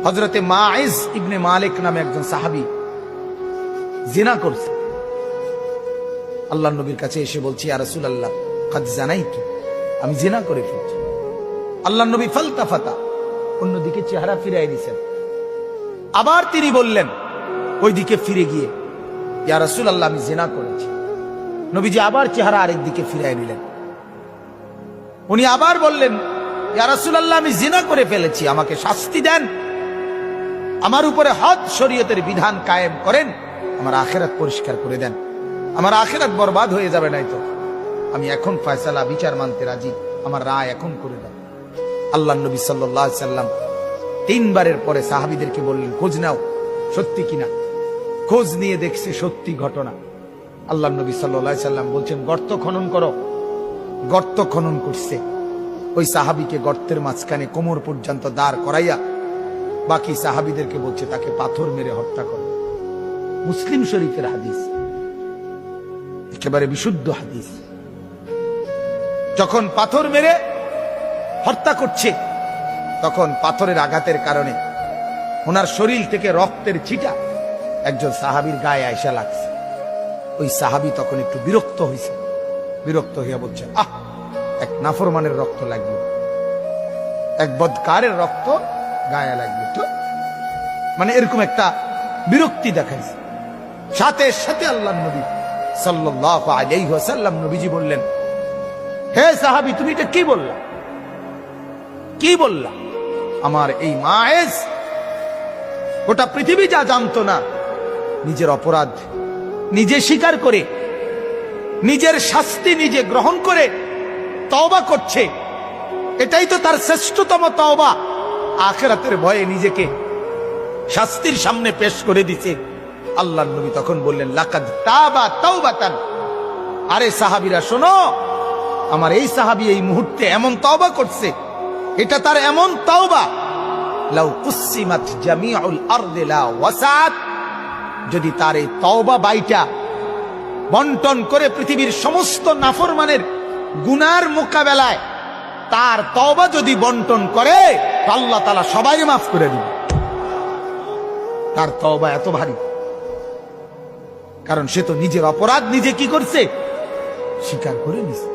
হযরতে মাইজ ইবনে মালিক নামে একজন সাহাবী জিনা করছে। আল্লাহর নবীর কাছে এসে বলছি, ইয়া রাসূলুল্লাহ কাদ জানাইতু, আমি জিনা করে ফেলেছি। আল্লাহর নবী ফালতাফাতা, অন্যদিকে চেহারা ফিরিয়ে দিয়েছেন। আবার তিনি বললেন ওইদিকে ফিরে গিয়ে, ইয়া রাসূলুল্লাহ আমি জিনা করেছি। নবীজি আবার চেহারা আরেক দিকে ফিরিয়ে নিলেন। উনি আবার বললেন, ইয়া রাসূলুল্লাহ আমি জিনা করে ফেলেছি, আমাকে শাস্তি দেন, আমার উপরে হদ শরীয়তের বিধান কায়েম করেন, আমার আখিরাত পরিষ্কার করে দেন, আমার আখিরাত বরবাদ হয়ে যাবে নাই তো। আমি এখন ফয়সালা বিচার মানতে রাজি, আমার রায় এখন করে দেন। আল্লাহর নবী সাল্লাল্লাহু আলাইহি সাল্লাম তিনবারের পরে সাহাবীদেরকে বললেন, খোঁজ নাও সত্যি কিনা। খোঁজ নিয়ে দেখছে সত্যি ঘটনা। আল্লাহর নবী সাল্লাল্লাহু আলাইহি সাল্লাম বলছেন, গর্ত খনন করো। গর্ত খনন করছে। ওই সাহাবীকে গর্তের মাঝখানে কোমর পর্যন্ত দাঁড় করাইয়া বাকি সাহাবীদেরকে বলছে তাকে পাথর মেরে হত্যা করো। মুসলিম শরীফের হাদিস, একেবারে বিশুদ্ধ হাদিস। যখন পাথর মেরে হত্যা করছে, তখন পাথরের আঘাতের কারণে ওনার শরীর থেকে রক্তের ছিটা একজন সাহাবীর গায়ে আয়সা লাগছে। ওই সাহাবী তখন একটু বিরক্ত হয়েছে। বিরক্ত হইয়া বলছে, আহ, এক নাফরমানের রক্ত লাগবে, এক বদকারের রক্ত গায়ে লাগবে তো, মানে এরকম একটা বিরক্তি দেখাইছে। সাথে সাথে আল্লাহর নবী সাল্লাল্লাহু আলাইহি ওয়াসাল্লাম নবীজি বললেন, হে সাহাবী তুমি এটা কি বললা, কি বললা? আমার এই মায়েজ গোটা পৃথিবী যা জানতো না, নিজের অপরাধ নিজে স্বীকার করে, নিজের শাস্তি নিজে গ্রহণ করে তওবা করছে। এটাই তো তার শ্রেষ্ঠতম তওবা। আখিরাতের ভয়ে নিজেকে শাস্তির সামনে পেশ করে দিছে। আল্লাহর নবী তখন বললেন, লাকাদ তাবা তাওবাতান। আরে সাহাবীরা শোনো, আমার এই সাহাবী এই মুহূর্তে এমন তওবা করছে, এটা তার এমন তওবা, লাউ কুসিমাত জামিউল আরদি লা ওয়াসাত। যদি তার এই তওবা বাইটা বন্টন করে পৃথিবীর সমস্ত নাফরমানের গুনার মোকাবেলায় তার তওবা যদি বন্টন করে, আল্লাহ তাআলা সবাই মাফ করে দিবে। তার তওবা এত ভারী, কারণ সে তো নিজের অপরাধ নিজে কি করছে, স্বীকার করে নিছে।